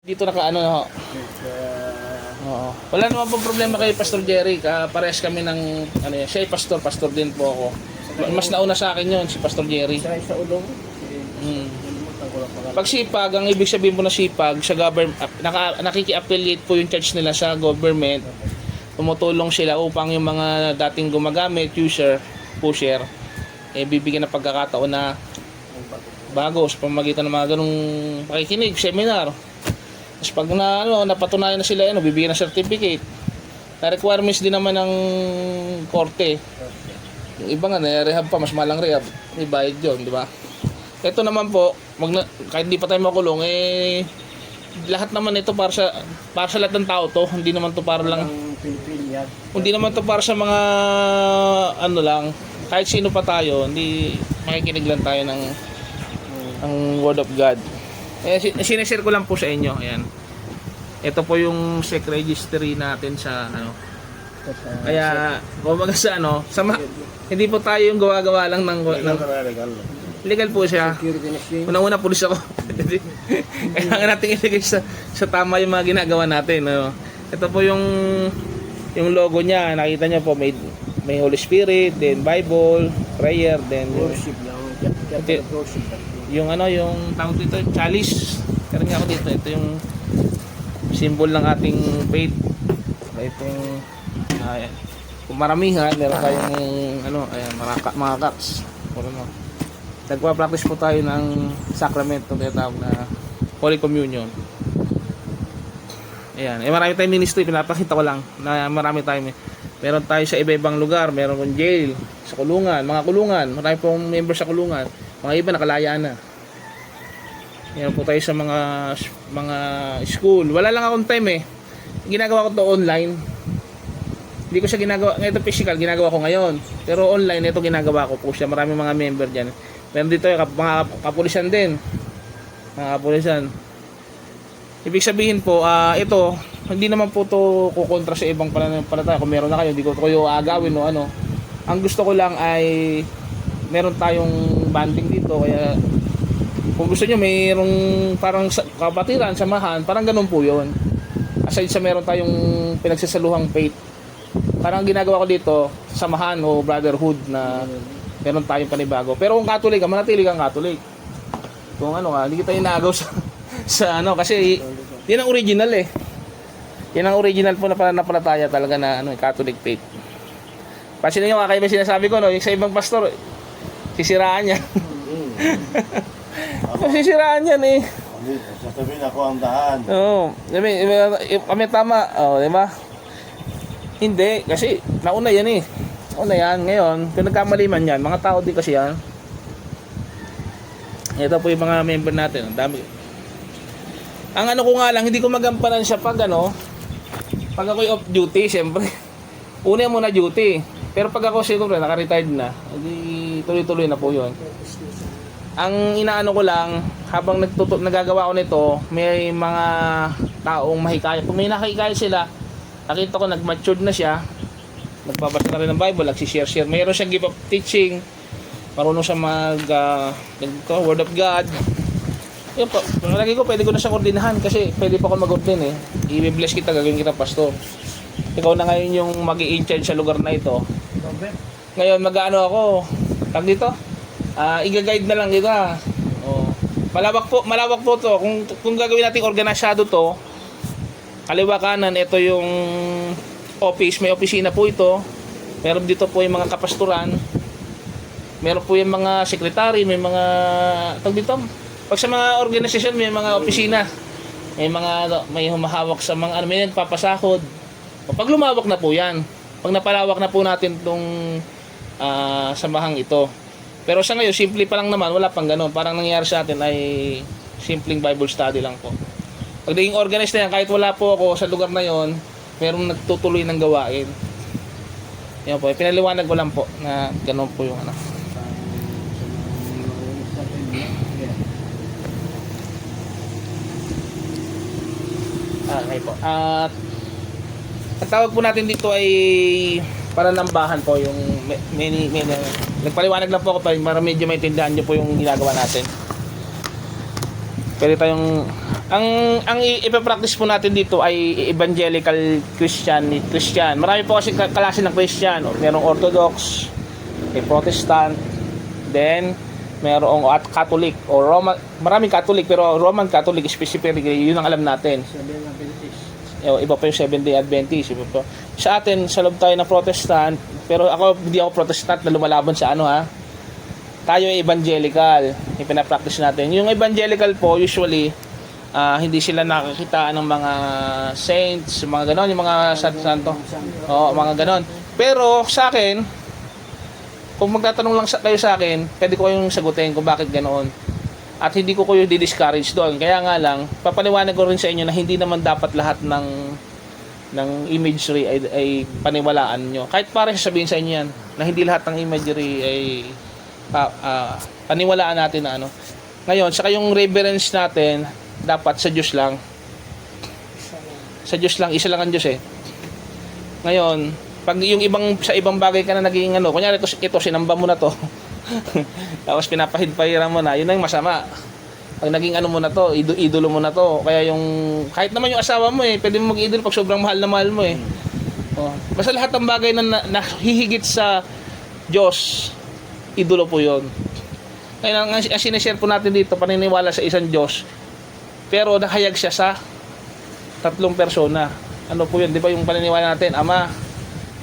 Dito naka ano na ho. Oo. Wala naman pong problema kay Pastor Jerry. Parehas kami ng ano yan. Siya ay pastor din po ako. Mas nauna sa akin yon si Pastor Jerry. Sa ulong. Pag sipag, ang ibig sabihin po na sipag sa government, nakiki-affiliate po yung church nila sa government. Tumutulong sila upang yung mga dating gumagamit, pusher, bibigyan ng pagkakataon na bago sa pamamagitan ng mga ganung pakikinig, seminar. Tapos pag napatunayan na sila, bibigyan ng certificate. Na requirements din naman ng korte. Yung iba nga, rehab pa, mas malang rehab. May bayad yun, di ba? Ito naman po, kahit hindi pa tayo makulong, lahat naman ito para sa lahat ng tao to. Hindi naman to para lang, hindi naman to para sa mga ano lang, kahit sino pa tayo, hindi makikinig lang tayo ng Word of God. Sineshare ko lang po sa inyo. Ayan. Ito po yung SEC registry natin sa ano. Kaya kumbaga sa ano, hindi po tayo yung gawa-gawa lang ng legal po siya. Unang-una pulis ako. Kailangan natin ilagay sa tama yung mga ginagawa natin. No? Ito po yung logo niya. Nakita niyo po may Holy Spirit, then Bible, prayer, then worship lang. Yung yung tawag dito, chalice. Meron nga ako dito. Ito yung symbol ng ating faith. Ito yung kung maramihan, meron tayong ayan, mga cups. Nagpa-practice po tayo ng sacrament na tinatawag na Holy Communion. Ayan, marami tayong ministry, pinapakita ko lang na marami tayong meron tayo sa iba-ibang lugar, meron kong jail, sa kulungan, mga kulungan, marami pong member sa kulungan. Mga iba nakalaya na. Meron po tayo sa mga school. Wala lang akong time ginagawa ko to online. Hindi ko siya ginagawa, ito physical, ginagawa ko ngayon. Pero online, ito ginagawa ko po siya. Maraming mga member dyan. Meron dito mga kapulisan din. Mga kapulisan. Ibig sabihin po, ito, hindi naman po to kukontra sa ibang pananampalataya. Kung meron na kayo, hindi ko kayo agawin o ano. Ang gusto ko lang ay meron tayong banding dito. Kaya kung gusto nyo, mayroong parang kapatiran, samahan, parang ganun po yun. Aside sa meron tayong pinagsasaluhang faith, parang ginagawa ko dito, samahan o brotherhood na meron tayong panibago. Pero kung Catholic ka, manatili kang Catholic. Kung hindi kita inaagaw sa kasi yan ang original yan ang original po na pananampalataya talaga na Catholic faith. Pansin niyo kakaiba sinasabi ko sa ibang pastor sisiraan niya. Sisiraan yan Sasabihin ako ang daan. Oo. Kami tama. Di ba? Hindi. Kasi nauna yan Nauna yan. Ngayon, kung nagkamali man yan, mga tao din kasi yan. Ito po yung mga member natin. Ang dami. Ang ko nga lang, hindi ko magampanan siya pag pag ako'y off duty, siyempre. Una muna duty. Pero pag ako siguro naka-retired na, hindi tuloy-tuloy na po yun. Ang inaano ko lang, habang nagagawa ko nito, may mga taong mahikayat. Kung may nakikayat sila, nakita ko nag-matured na siya, nagbabasa na rin ng Bible, nagsishare-share. Mayroon siyang give up teaching, marunong siya Word of God. Yun po, lagi ko pwede ko na siyang ordinahan kasi pwede pa ako mag-ordin I-bless kita, gagawin kita pastor. Ikaw na ngayon yung mag-i-in-charge sa lugar na ito. Ngayon ako, tag dito, i-guide na lang kita. Malawak po to. Kung gagawin natin organisado to, kaliwa kanan, ito yung office, may opisina po ito. Meron dito po yung mga kapasturan. Meron po yung mga secretary, may mga tag dito. Pag sa mga organisasyon, may mga opisina. May humahawak sa mga may nagpapasahod. Pag lumawak na po yan, pag napalawak na po natin itong samahang ito. Pero sa ngayon, simple pa lang naman, wala pang ganun. Parang nangyayari sa atin ay simpleng Bible study lang po. Pag naging organized na yan, kahit wala po ako sa lugar na yon, merong nagtutuloy ng gawain. Yan po, pinaliwanag ko lang po na ganun po yung Okay po. At ang tawag po natin dito ay pananambahan po yung nagpaliwanag lang po ako para medyo maintindihan nyo po yung ginagawa natin. Pwede tayong ang ipapractice po natin dito ay evangelical Christian. Marami po kasi klase ng Christian. Merong Orthodox, may Protestant, then merong at Catholic o Roman. Maraming Catholic pero Roman Catholic specifically, yun ang alam natin. Iba pa yung Seventh-day Adventist. Iba pa. Sa atin, sa loob tayo ng Protestant, pero hindi ako Protestant na lumalaban sa tayo ay evangelical. Ipinapractice natin. Yung evangelical po, usually, hindi sila nakakita ng mga saints, mga ganon, yung mga santo. Oo, mga ganon. Pero sa akin, kung magtatanong lang kayo sa akin, pwede ko kayong sagutin kung bakit ganoon. At hindi ko kayo di-discourage doon. Kaya nga lang, papaliwanag ko rin sa inyo na hindi naman dapat lahat ng imagery ay paniwalaan nyo. Kahit pare sasabihin sa inyo yan, na hindi lahat ng imagery ay paniwalaan natin na Ngayon, saka yung reverence natin, dapat sa Diyos lang. Sa Diyos lang, isa lang ang Diyos eh. Ngayon, pag yung sa ibang bagay ka na naging kunyari ito sinamba mo na to. Tapos pinapahid-pahiran mo na, yun ang masama. Pag naging mo na to, idolo mo na to. Kaya yung, kahit naman yung asawa mo pwede mo mag-idol pag sobrang mahal na mahal mo Basta lahat ng bagay na nahihigit sa Diyos, idolo po yun. Kaya ang sinishare po natin dito, paniniwala sa isang Diyos, pero nakahayag siya sa tatlong persona. Ano po yun? Di ba yung paniniwala natin, Ama,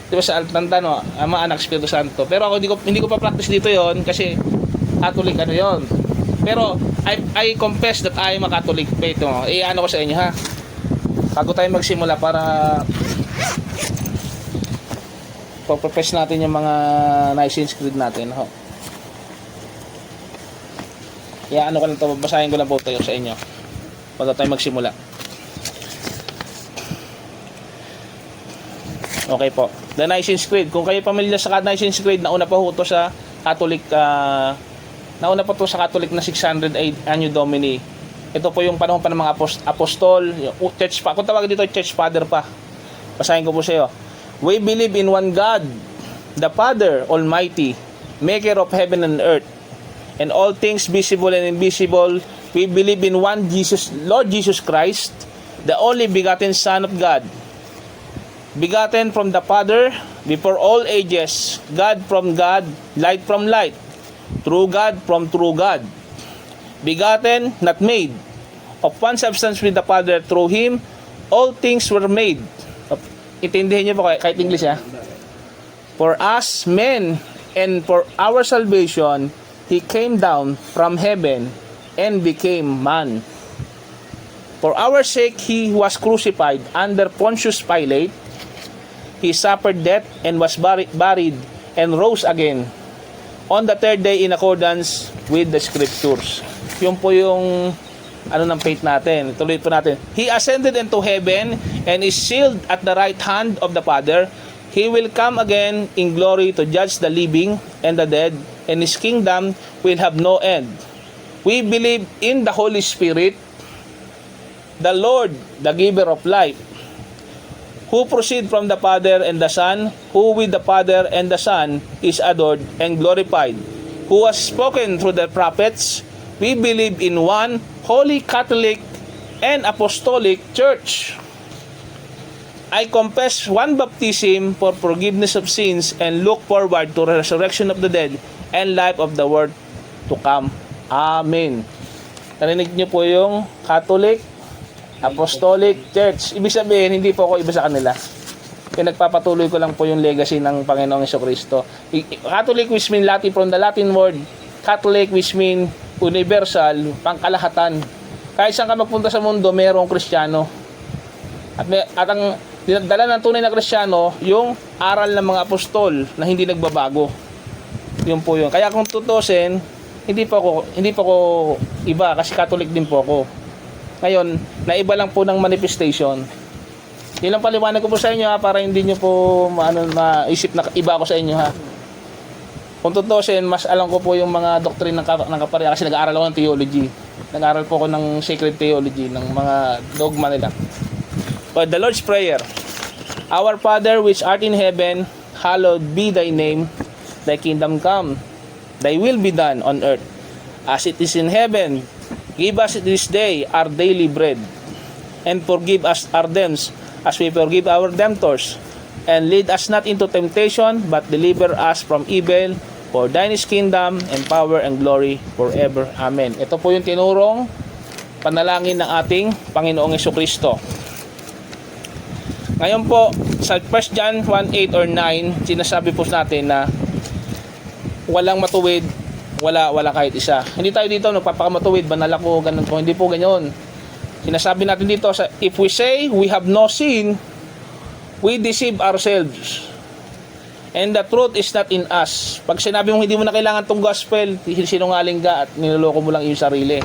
di ba sa Altanda, Ama, Anak, Espiritu Santo. Pero ako hindi ko pa practice dito yon kasi Catholic yon. Pero I confess that I am a Catholic faith. Ko sa inyo ha. Bago tayo magsimula para profess natin yung mga Nicene Creed natin. Ko lang to, basahin ko lang po tayo sa inyo bago tayo magsimula. Okay po. The Nicene Creed. Kung kayo pamilyar sa Nicene Creed, nauna pa ho to sa Catholic na 600 Anno Domini. Ito po yung panahon pa ng mga apostol, church pa. Kung tawag dito, church father pa. Basahin ko po sa iyo. We believe in one God, the Father Almighty, maker of heaven and earth, and all things visible and invisible. We believe in one Jesus, Lord Jesus Christ, the only begotten Son of God, begotten from the Father before all ages, God from God, light from light, true God from true God, begotten, not made, of one substance with the Father. Through Him, all things were made. Itindihin niyo po kahit English For us men and for our salvation, He came down from heaven and became man. For our sake, He was crucified under Pontius Pilate. He suffered death and was buried and rose again on the third day in accordance with the Scriptures. Yun po yung ng faith natin. Tuloy po natin. He ascended into heaven and is seated at the right hand of the Father. He will come again in glory to judge the living and the dead, and His kingdom will have no end. We believe in the Holy Spirit, the Lord, the giver of life, who proceed from the Father and the Son, who with the Father and the Son is adored and glorified, who has spoken through the prophets. We believe in one holy Catholic and Apostolic Church. I confess one baptism for forgiveness of sins and look forward to the resurrection of the dead and life of the world to come. Amen. Narinig niyo po yung Catholic, Apostolic Church. Ibig sabihin, hindi po ako iba sa kanila. Pinagpapatuloy ko lang po yung legacy ng Panginoong Jesucristo. Catholic which mean Latin, from the Latin word Catholic which mean universal, pangkalahatan. Kahit saan ka magpunta sa mundo, mayroong Kristiyano. At ang dala ng tunay na Kristiyano, yung aral ng mga apostol na hindi nagbabago. Yun po yun. Kaya kung tutusin, hindi po ako iba kasi Catholic din po ako. Ngayon, naiba lang po ng manifestation. Yun lang paliwanag ko po sa inyo para hindi nyo po maisip na iba ako sa inyo Kung tutusin, mas alam ko po yung mga doctrine ng kapareha kasi nag-aaral ako ng theology. Nag-aaral po ako ng sacred theology, ng mga dogma nila. But the Lord's Prayer. Our Father which art in heaven, hallowed be thy name. Thy kingdom come. Thy will be done on earth as it is in heaven. Give us this day our daily bread, and forgive us our debts, as we forgive our debtors. And lead us not into temptation, but deliver us from evil. For thine is kingdom, and power, and glory forever. Amen. Ito po yung tinurong panalangin ng ating Panginoong Jesucristo. Ngayon po, sa 1 John 1:8 or 9, sinasabi po natin na walang matuwid, wala kahit isa. Hindi tayo dito nagpapakamatuwid, banal ako, ganun po. Hindi po ganyan. Sinasabi natin dito, if we say we have no sin, we deceive ourselves. And the truth is not in us. Pag sinabi mo hindi mo na kailangan tong gospel, sinungaling ka at niloloko mo lang iyong sarili.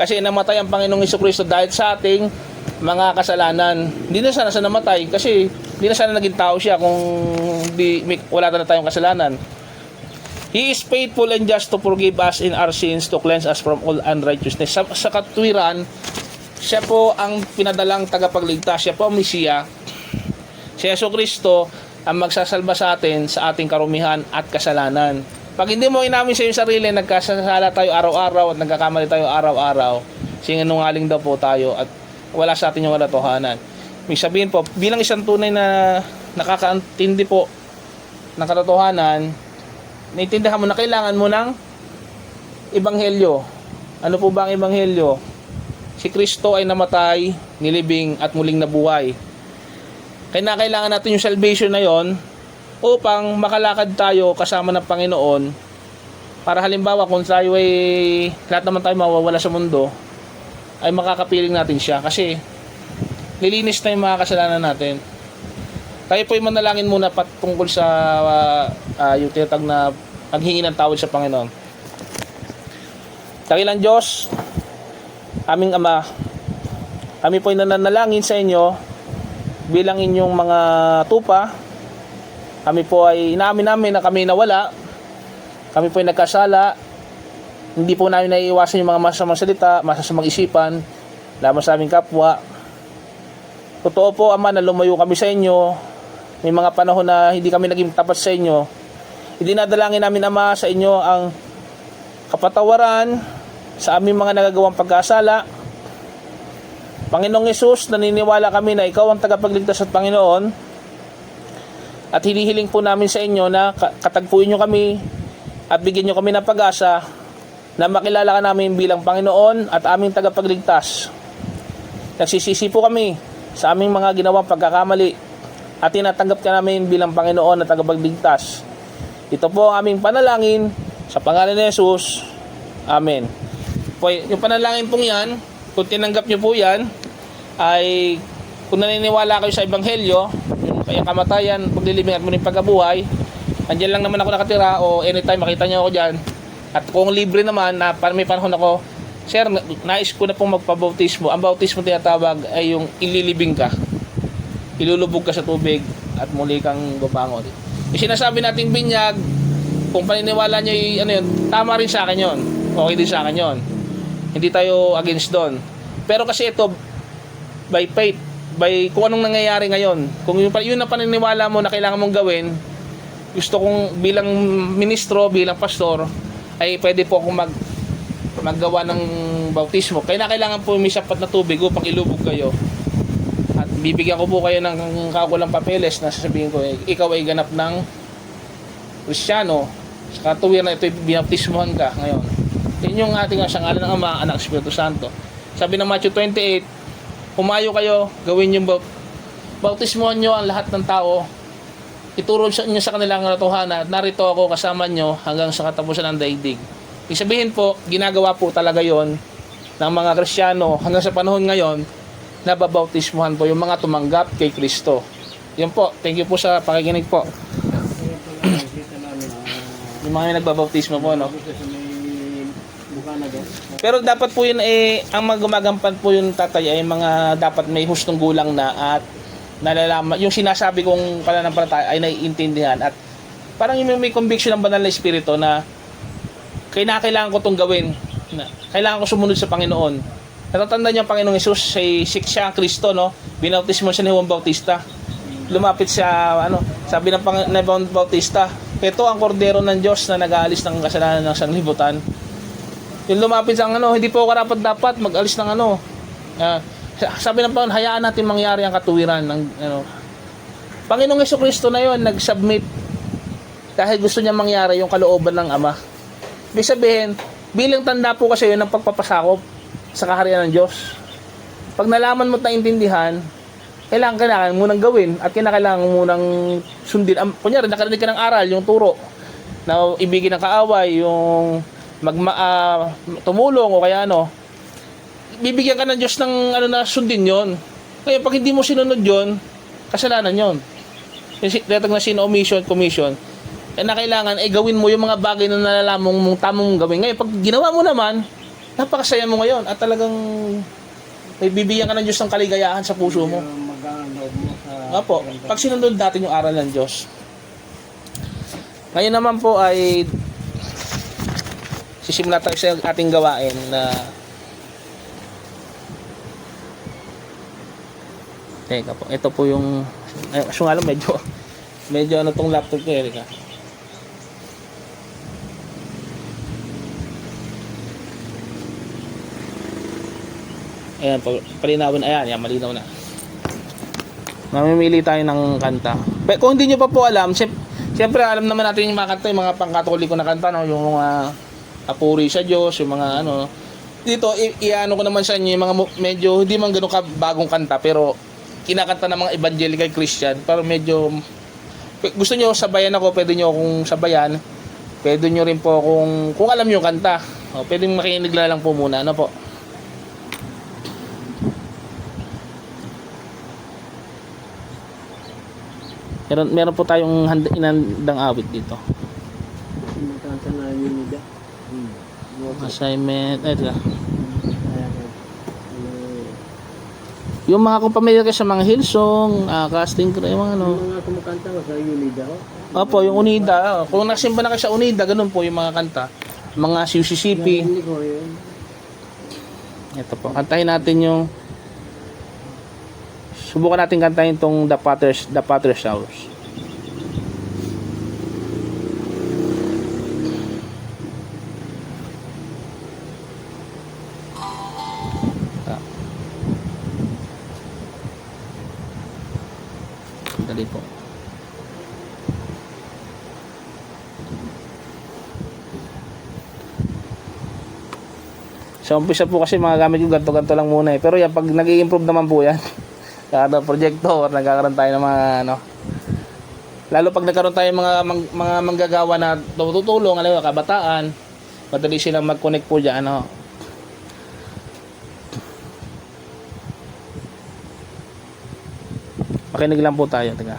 Kasi namatay ang Panginoong Jesucristo dahil sa ating mga kasalanan. Hindi na sana namatay kasi hindi na sana naging tao siya kung wala na tayong kasalanan. He is faithful and just to forgive us in our sins, to cleanse us from all unrighteousness. Sa katwiran, siya po ang pinadalang tagapagligtas. Siya po ang Mesiya. Si Jesucristo ang magsasalba sa atin sa ating karumihan at kasalanan. Pag hindi mo inamin sa iyong sarili, nagkasala tayo araw-araw at nagkakamali tayo araw-araw, sinungaling daw po tayo at wala sa atin yung katotohanan. May sabihin po, bilang isang tunay na nakakaintindi po ng katotohanan, naintindihan mo na kailangan mo ng ebanghelyo. Ano po ba ang ebanghelyo? Si Kristo ay namatay, nilibing at muling nabuhay. Kaya kailangan natin yung salvation na yon upang makalakad tayo kasama ng Panginoon para halimbawa kung tayo ay lahat naman tayo mawawala sa mundo ay makakapiling natin siya kasi nilinis na yung mga kasalanan natin. Tayo po ay manalangin muna patungkol sa yung tinatag na paghingi ng tawad sa Panginoon. Dakilang Diyos, aming Ama, kami po ay nananalangin sa inyo bilang inyong mga tupa. Kami po ay inaamin namin na kami nawala. Kami po ay nagkasala. Hindi po namin naiiwasan yung mga masasamang salita, masasamang isipan laban sa aming kapwa. Totoo po, Ama, na lumayo kami sa inyo. May mga panahon na hindi kami naging tapat sa inyo. Idinadalangin namin, Ama, sa inyo ang kapatawaran sa aming mga nagagawang pagkasala. Panginoong Hesus, naniniwala kami na ikaw ang tagapagligtas at Panginoon. At hinihiling po namin sa inyo na katagpuin nyo kami at bigyan nyo kami ng pag-asa na makilala ka namin bilang Panginoon at aming tagapagligtas. Nagsisisi po kami sa aming mga ginawang pagkakamali at tinatanggap ka namin bilang Panginoon at tagapagligtas. Ito po ang aming panalangin sa pangalan ni Jesus. Amen. Yung panalangin pong yan, kung tinanggap nyo po yan, ay kung naniniwala kayo sa Ebanghelyo, yung kayang kamatayan, paglilibing at muling pagkabuhay, andyan lang naman ako nakatira o anytime makita nyo ako dyan. At kung libre naman, na may panahon ako, sir, nais ko na pong magpabautismo. Ang bautismo tinatawag ay yung ililibing ka. Ilulubog ka sa tubig at muli kang babangon. Yung sinasabi nating binyag, kung paniniwala nyo ano yun, tama rin sa akin yun. Okay din sa akin yun. Hindi tayo against doon. Pero kasi ito, by faith, by kung anong nangyayari ngayon, kung yun ang paniniwala mo na kailangan mong gawin, gusto kong bilang ministro, bilang pastor, ay pwede po akong maggawa ng bautismo. Kaya kailangan po may sapat na tubig upang ilubog kayo. At bibigyan ko po kayo ng kakulang papeles na sasabihin ko, ikaw ay ganap ng Kristiyano. Sa katuwiran na ito, binaptismohan ka ngayon. Yan yung ating asangalan ng Ama, Anak, Espiritu Santo. Sabi ng Matthew 28, humayo kayo, gawin yung bautismohan nyo ang lahat ng tao. Ituro nyo sa kanilang katotohanan at narito ako kasama nyo hanggang sa katapusan ng daigdig. Ibig sabihin po, ginagawa po talaga yon ng mga Kristiyano hanggang sa panahon ngayon na babautismohan po yung mga tumanggap kay Kristo. Yun po, thank you po sa pakikinig po. Yung mga nagbabautismo po, no? Pero dapat po yun ang gumagampan po yung tatay ay mga dapat may hustong gulang na at nalalaman, yung sinasabi kong pananampalataya ay naiintindihan at parang yung may conviction ng banal na espiritu na kailangan ko itong gawin, na kailangan ko sumunod sa Panginoon. Natatanda niyo ang Panginoong Hesus, siya ang Kristo, no? Binautismo siya ni Juan Bautista. Lumapit siya, sabi ng Juan Bautista, ito ang kordero ng Diyos na nag-aalis ng kasalanan ng sanglibutan. Yung lumapit sa ano, hindi po karapat dapat mag-alis ng ano. Ah, sabi ng Panginoon, hayaan natin mangyari ang katuwiran ng ano. Panginoong Jesucristo na yon nag-submit dahil gusto niya mangyari yung kalooban ng Ama. Ibig sabihin, bilang tanda po kasi yun ng pagpapasakop sa kaharian ng Diyos. Pag nalaman mo at naintindihan, kailangan mo nang gawin at kailangan mo nang sundin. Kunyari, nakarinig ka ng aral, yung turo na ibigin ng kaaway, yung tumulong o kaya ano, bibigyan ka ng Diyos ng ano na sundin yon. Kaya pag hindi mo sinunod yon, kasalanan yon. Tinatag na sin omission, commission. Na kailangan gawin mo yung mga bagay na nalalaman mong tamang gawin. Ngayon, pag ginawa mo naman, napakasaya mo ngayon at talagang may bibigyan ka ng Diyos ng kaligayahan sa puso mo. Opo, pag sinunod natin yung aral ng Diyos. Ngayon naman po ay sisimula tayo sa ating gawain na teka po, ito po yung so nga lang medyo ano tong laptop ko, Erika. Ayan, palinawin. Ayan, yan, malinaw na. Mamimili tayo ng kanta. Pero kung hindi nyo pa po alam, siyempre alam naman natin yung mga kanta, yung mga pangkatoliko na kanta, no? Yung mga papuri sa Diyos, yung mga ano. Dito, iano ko naman sa inyo, yung mga medyo, hindi man ganun ka bagong kanta, pero kinakanta ng mga evangelical Christian. Pero medyo, gusto nyo sabayan ako, pwede nyo akong sabayan. Pwede nyo rin po kung alam nyo yung kanta. O, pwede makinig lang po muna, ano po. Meron po tayong inandang awit dito. Assignment. Ito. Yung mga kung pamilya kayo sa mga Hillsong, casting crew, yung mga ano. Yung mga kumakanta ko sa Unida ko. Opo, yung Unida. Kung nasimba na kayo sa Unida, ganun po yung mga kanta. Mga CCCP. Hindi ko yun. Ito po. Kantahin natin yung subukan natin kantahin tong The Potter's House. Dali po. Sa umpisa po kasi mga gamit yung ganto-ganto lang muna eh. Pero yan, pag nag-i-improve naman po yan, nagkakaroon projector, nagkakaroon tayo ng mga ano. Lalo pag nagkaroon tayo mga manggagawa na tutulong, alam mo, kabataan, madali silang mag-connect po dyan, ano. Makinig lang po tayo, taga.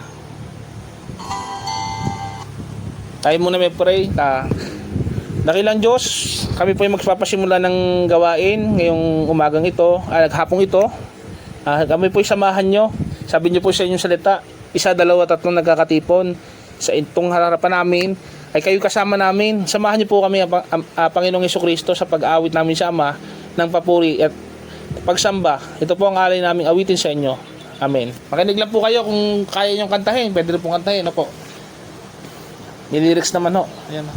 Tayo muna may pray. Dakilang Diyos, kami po yung magpapasimula ng gawain ngayong umagang ito, hapong ito. Kami po yung samahan nyo. Sabi nyo po sa inyong salita, 1, 2, 3 nagkakatipon. Sa itong harapan namin, ay kayo kasama namin. Samahan nyo po kami, Panginoong Jesucristo, sa pag-awit namin sa Ama ng papuri at pagsamba. Ito po ang alay naming awitin sa inyo. Amen. Makinig lang po kayo kung kaya nyo kantahin. Pwede rin po kantahin. Ano po? May lyrics naman ho. Ayan.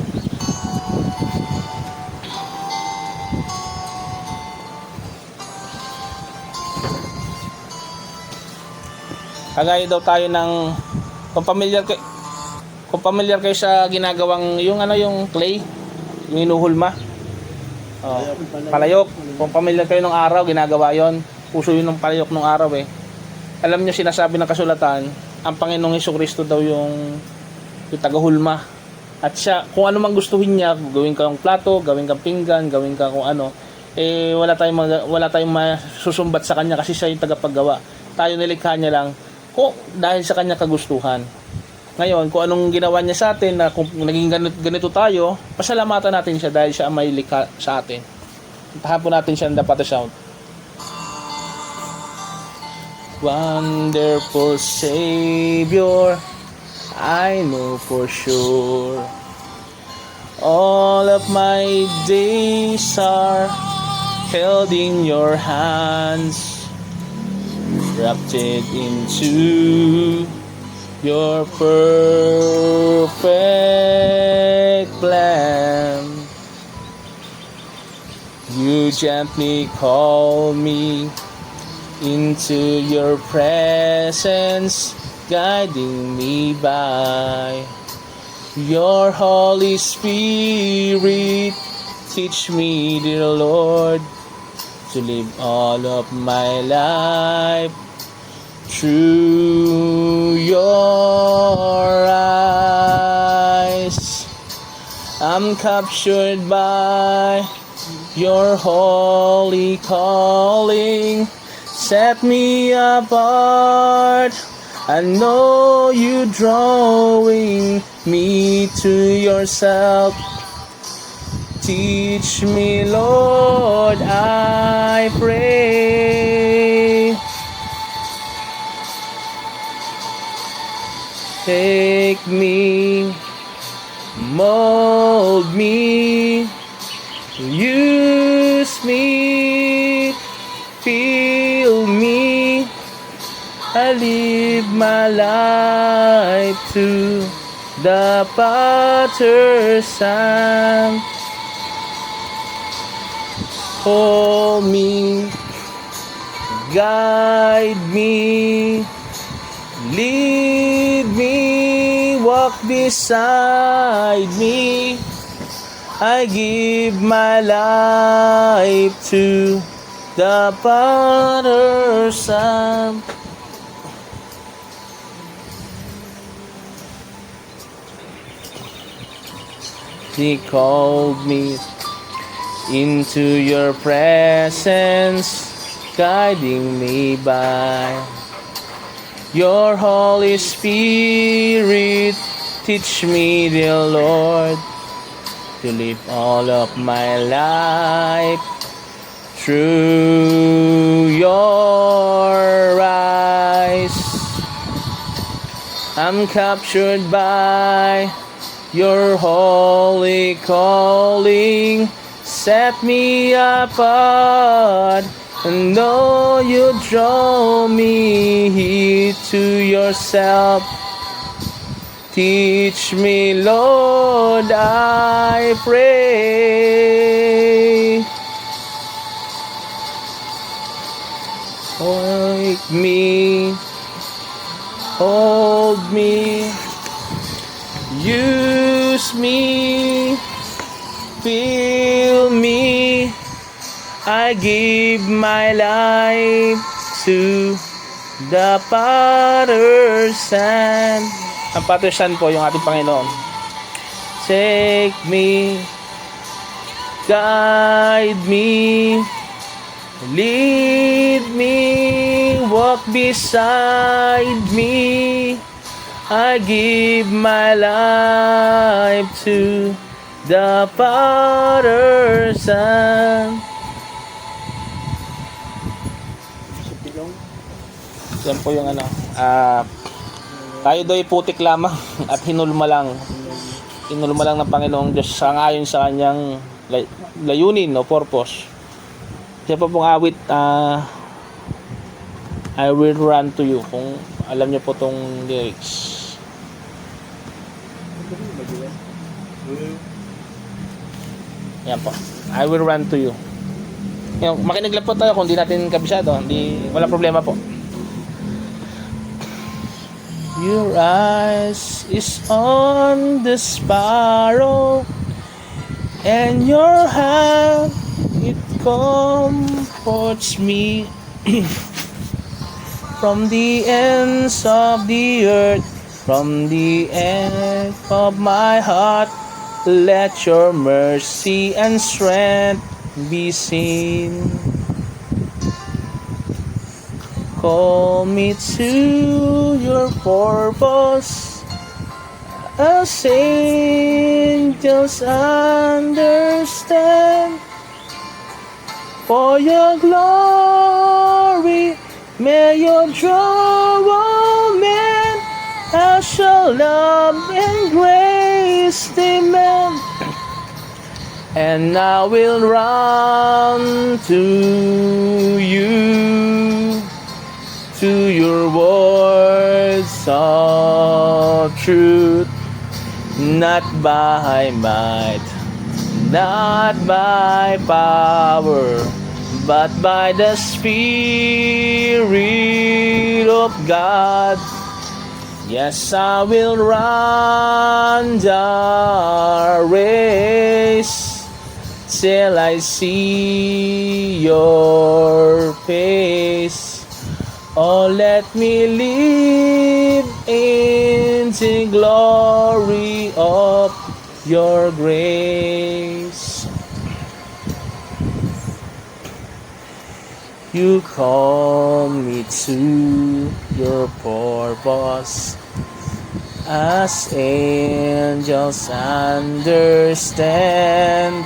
Kagaya daw tayo ng kung familiar kayo sa ginagawang yung ano yung clay, yung inuhulma. Oh, palayok. Kung familiar kayo ng araw, ginagawa 'yon. Puso 'yun ng palayok ng araw eh. Alam niyo sinasabi ng kasulatan, ang Panginoong Jesucristo daw yung tagahulma. At siya, kung ano mang gustuhin niya, gawin kang plato, gawin kang pinggan, gawin kang kung ano, wala tayong masusumbat sa kanya kasi siya yung tagapaggawa. Tayo nilikha niya lang dahil sa kanya kagustuhan. Ngayon, kung anong ginawa niya sa atin, na kung naging ganito tayo, pasalamatan natin siya dahil siya ang may likha sa atin. Tahan po natin siya ng dapat sound. Wonderful Savior, I know for sure all of my days are held in your hands, wrapped into your perfect plan. You gently call me into your presence, guiding me by your Holy Spirit. Teach me, dear Lord, to live all of my life through your eyes. I'm captured by your holy calling. Set me apart. I know you drawing me to yourself. Teach me, Lord, I pray. Take me, mold me, use me, fill me. I live my life to the potter's hand. Hold me, guide me, lead me, walk beside me. I give my life to the potter's hand. He called me into your presence, guiding me by your Holy Spirit. Teach me, dear Lord, to live all of my life through your eyes. I'm captured by your holy calling. Set me apart, and know you draw me to yourself. Teach me, Lord, I pray. Take me, hold me, use me, fill me. I give my life to the potter's hand. Ang potter's hand po yung ating Panginoon. Take me, guide me, lead me, walk beside me. I give my life to the potter's hand. Yan po yung ano. Tayo do'y putik lamang at hinulma lang. Hinulma lang ng Panginoong Diyos sangayon sa kanyang layunin o purpose. Siya pa pong awit, I will run to you. Kung alam niyo po tong lyrics. Yan po. I will run to you. Yan, makinig lang po tayo kung di natin kabisado. Wala problema po. Your eyes is on the sparrow, and your hand it comforts me. From the ends of the earth, from the end of my heart, let your mercy and strength be seen. Call me to your purpose, as angels understand. For your glory, may you draw all men, how shall love and grace demand. And I will run to you, to your words of truth, not by might, not by power, but by the Spirit of God. Yes, I will run the race till I see your face. Oh, let me live in the glory of your grace. You call me to your purpose, as angels understand.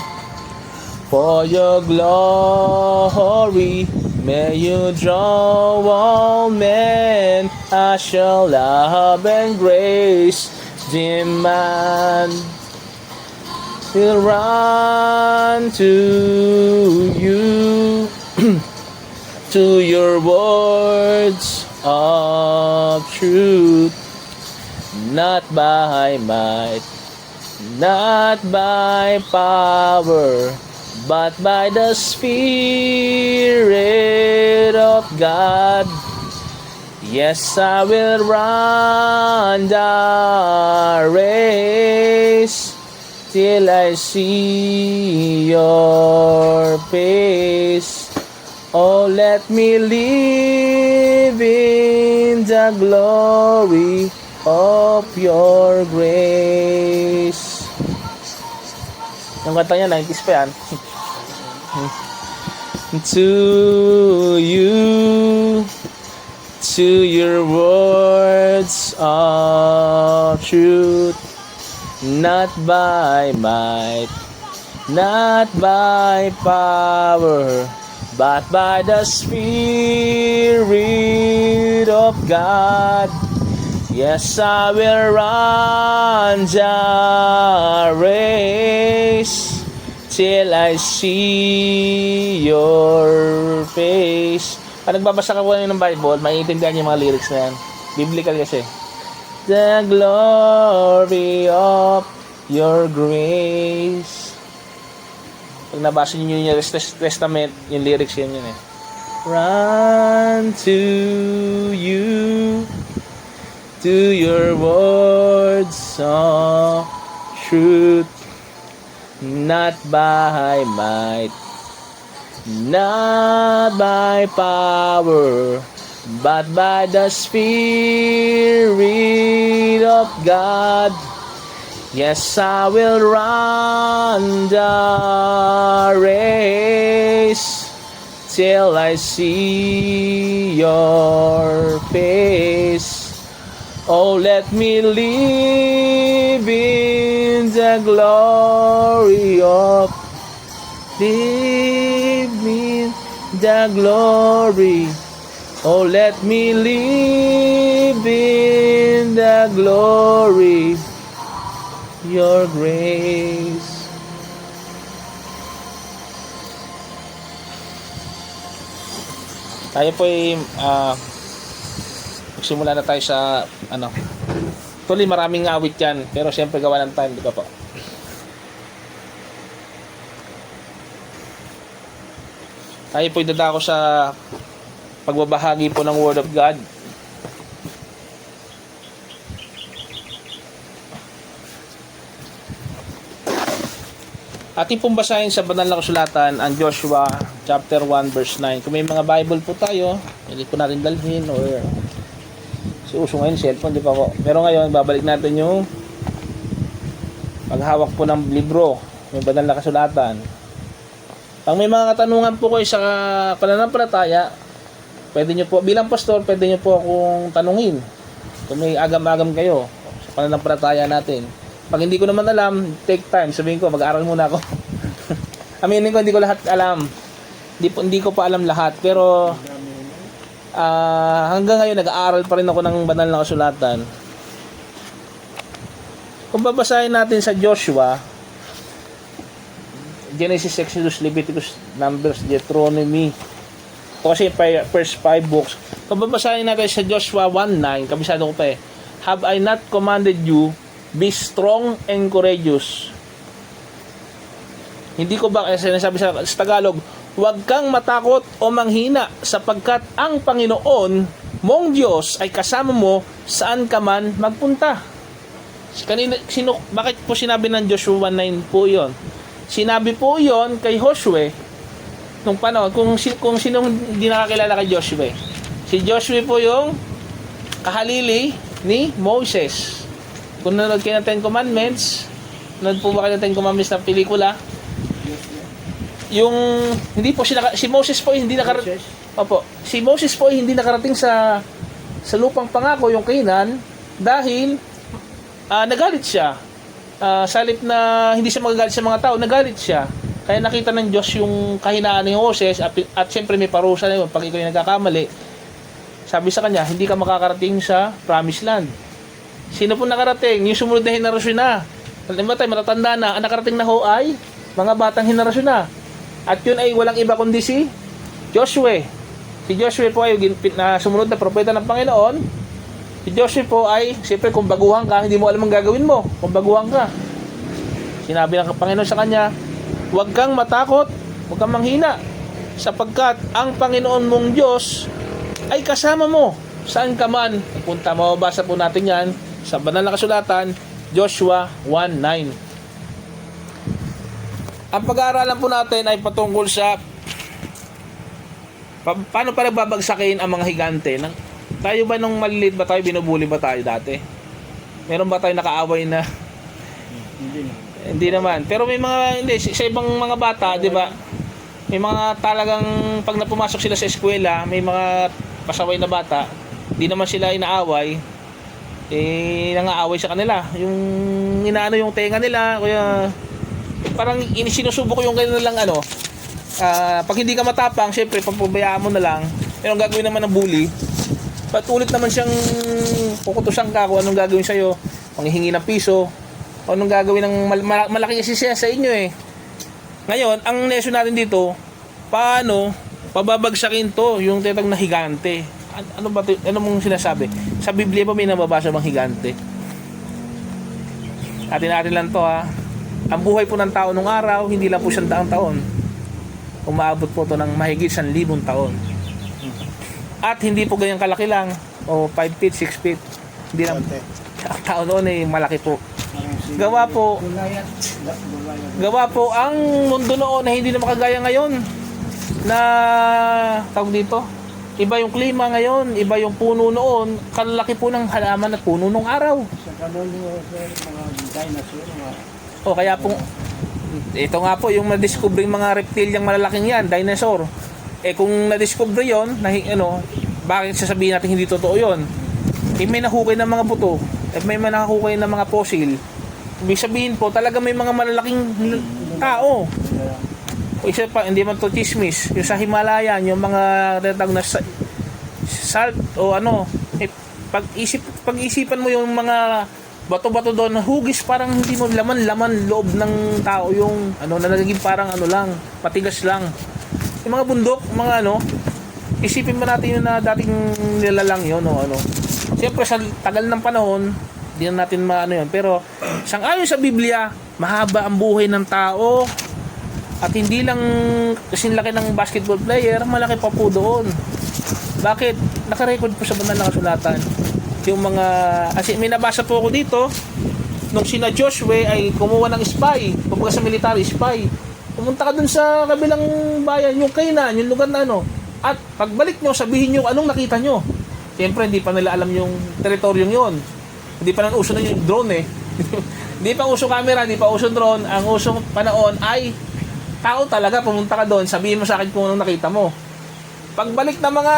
For your glory, may you draw all men. I shall love and grace demand. Will run to you, to your words of truth, not by might, not by power, but by the Spirit of God. Yes, I will run the race till I see your face. Oh, let me live in the glory of your grace. Yung kanta niya, 90s pa yan. To you, to your words of truth, not by might, not by power, but by the Spirit of God. Yes, I will run the race till I see your face. Pag nagbabasa ka po ng Bible, maiintindihan yung mga lyrics na yan. Biblical kasi. The glory of your grace. Pag nabasa niyo yung Testament, yung lyrics yan yun eh. Run to you, to your words of truth, not by might, not by power, but by the Spirit of God. Yes, I will run the race till I see your face. Oh, let me live in the glory of, live in the glory. Oh, let me live in the glory, your grace. Tayo po ay magsimula na tayo sa Actually maraming awit yan, pero siyempre gawa ng time, di ba po? Tayo po dadako sa pagbabahagi po ng Word of God. Ating pong basahin sa banal na kasulatan ang Joshua chapter 1 verse 9. Kung may mga Bible po tayo, hindi po natin dalhin or uso ngayon cellphone, di ba po? Pero ngayon, babalik natin yung paghawak po ng libro, may banal na kasulatan. Pag may mga katanungan po kayo sa pananampalataya, pwede nyo po, bilang pastor, pwede nyo po akong tanungin. Kung may agam-agam kayo sa pananampalataya natin. Pag hindi ko naman alam, take time. Sabihin ko, mag-aaral muna ako. Aminin ko, hindi ko lahat alam. Hindi ko pa alam lahat. Pero, hanggang ngayon, nag-aaral pa rin ako ng banal na kasulatan. Kung babasahin natin sa Joshua, Genesis, Exodus, Leviticus, Numbers, Deuteronomy, ito kasi first 5 books. Kung babasahin natin sa Joshua 1:9, kabisado ko pa eh. Have I not commanded you, be strong and courageous? Hindi ko ba, sinasabi sa Tagalog, huwag kang matakot o manghina sapagkat ang Panginoon mong Diyos ay kasama mo saan ka man magpunta. Bakit po sinabi ng Joshua 1:9 po yon? Sinabi po yon kay Joshua nung panahon, kung sino hindi nakakilala kay Joshua. Si Joshua po yung kahalili ni Moses. Kung nanonood kayo ng Ten Commandments, nanonood po ba kayo ng Ten Commandments na pelikula? Yung hindi po si Moses po hindi nakarating. Opo, si Moses po hindi nakarating sa lupang pangako, yung Canaan, dahil nagalit siya. Sa halip na hindi siya magagalit sa mga tao, nagalit siya. Kaya nakita ng Diyos yung kahinaan ni Moses at siyempre may parusa na yun pag ikaw yung nagkakamali. Sabi sa kanya, hindi ka makakarating sa promised land. Sino po nakarating? Yung sumunod na henerasyon na. Matatanda na, ang nakarating na ho ay mga batang henerasyon na. At yun ay walang iba kundi si Joshua. Si Joshua po ay na sumunod na propeta ng Panginoon. Si Joshua po ay, siyempre kung baguhan ka, hindi mo alam ang gagawin mo. Kung baguhan ka. Sinabi ng Panginoon sa kanya, huwag kang matakot, huwag kang manghina, sapagkat ang Panginoon mong Diyos ay kasama mo saan ka man punta. Mababasa po natin yan sa banal na kasulatan, Joshua 1:9. Ang pag-aaralan po natin ay patungkol sa paano pa nagbabagsakin ang mga higante. Tayo ba nung maliliit ba tayo, binubuli ba tayo dati? Meron ba tayo nakaaway na? Hindi naman. Pero may mga, hindi, sa ibang mga bata, di ba? May mga talagang, pag napumasok sila sa eskwela, may mga pasaway na bata, di naman sila inaaway, nangaaway sa kanila. Yung inaano yung tenga nila, kaya parang sinusubok ko yung kanilang pag hindi ka matapang, syempre, papabayaan mo na lang. Pero ang gagawin naman ng bully, patulit naman siyang kukutusan ka kung anong gagawin sa'yo, panghihingi ng piso, o anong gagawin ng malaki isisiya sa inyo eh. Ngayon, ang lesson natin dito, paano pababagsakin to, yung tinatawag na higante. Ano ba ito? Ano mong sinasabi? Sa Biblia ba may nababasa bang higante? Atin lang to ha. Ang buhay po ng tao nung araw, hindi lang po 100 taon. Umaabot po to ng mahigit 1,000 taon. At hindi po ganyang kalaki lang, o 5 feet, 6 feet. Hindi lang. Ang tao noon ay malaki po. Gawa po ang mundo noon na hindi na makagaya ngayon. Na tawag dito, iba yung klima ngayon, iba yung puno noon, kalaki po ng halaman at puno nung araw. Sa kanon mga dinosaur, O kaya po, ito nga po yung na-discover yung mga reptiliang malalaking yan, dinosaur. Kung na-discover yon, bakit sasabihin natin hindi totoo yon? May nahukay ng mga buto, may nahukay ng mga fossil. Ibig sabihin po, talaga may mga malalaking tao. O isa pa, hindi man to chismis, yung sa Himalayan, yung mga tatag na salt o pag-isipan mo yung mga bato-bato doon, hugis, parang hindi mo laman loob ng tao yung na nagiging parang lang, matigas lang. Yung mga bundok, mga isipin mo natin yung na dating nilalang yun Siyempre sa tagal ng panahon, hindi na natin yun. Pero sang-ayon sa Biblia, mahaba ang buhay ng tao. At hindi lang kasing laki ng basketball player, malaki pa po doon. Bakit? Nakarecord po sa banal na kasulatan. Yung mga, kasi may nabasa po ako dito, nung sina Joshua ay kumuha ng spy, kumbaga sa military spy. Pumunta ka dun sa kabilang bayan, yung Canaan, yung lugar na at pagbalik nyo, sabihin nyo anong nakita nyo. Siyempre, hindi pa nila alam yung teritoryong yon. Hindi pa nang uso na yung drone eh. Hindi pa uso camera, hindi pa uso drone. Ang usong panahon ay tao talaga, pumunta ka doon, sabihin mo sa akin kung anong nakita mo. Pagbalik ng mga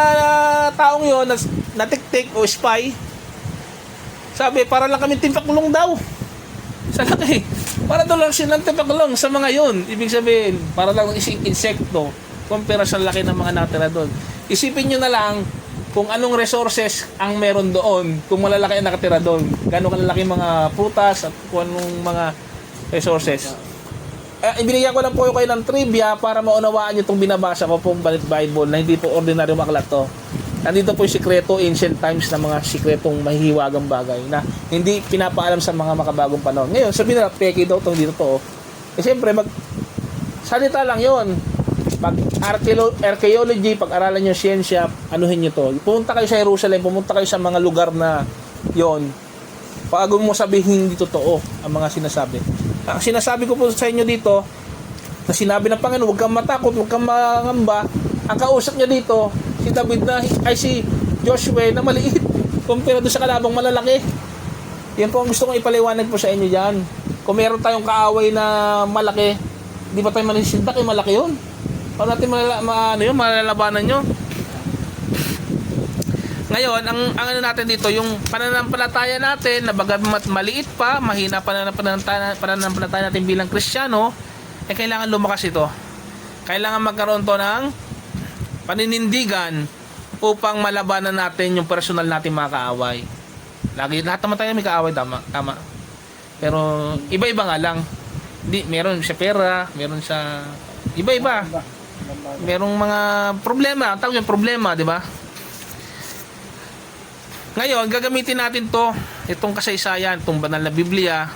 taong yon na tik-tik o spy, sabi, para lang kami timpakulong daw. Sa laki. Para daw lang silang timpakulong sa mga yon. Ibig sabihin, para lang insekto, kumpara sa laki ng mga natira doon. Isipin nyo na lang kung anong resources ang meron doon, kung malalaki ang nakatira doon. Gano'ng kalalaki mga prutas at kung anong mga resources. Ibinigyan ko lang po kayo ng trivia para maunawaan nyo itong binabasa ko pong Bible na hindi po ordinaryong aklat to. Nandito po yung sikreto, ancient times na mga sikretong mahihiwagang bagay na hindi pinapaalam sa mga makabagong panahon. Ngayon, sabihin na, peke daw ito, hindi totoo. Siyempre, salita lang yon. Pag archaeology, pag-aralan nyo siyensya, anuhin nyo to. Pumunta kayo sa Jerusalem, pumunta kayo sa mga lugar na yon. Pag mo sabihin hindi totoo ang mga sinasabi. Ang sinasabi ko po sa inyo dito, na sinabi ng Panginoon, huwag kang matakot, huwag kang mangamba. Ang kausap niya dito, si David na, ay si Joshua na maliit, kumpara doon sa kalabang malalaki. Yan po ang gusto kong ipaliwanag po sa inyo dyan. Kung meron tayong kaaway na malaki, di ba tayo manisisindak, eh malaki yun. Paano natin malalabanan nyo? Ngayon, ang ano natin dito, yung pananampalataya natin, na bagamat maliit pa, mahina pananampalataya natin bilang Kristiyano, eh kailangan lumakas ito. Kailangan magkaroon to ng paninindigan upang malabanan natin yung personal natin mga kaaway. Lahat naman tayo may kaaway, tama. Pero iba-iba nga lang. Meron sa pera, meron sa iba-iba. Merong mga problema, ang tawag yung problema, di ba? Ngayon, gagamitin natin itong kasaysayan, itong banal na Biblia,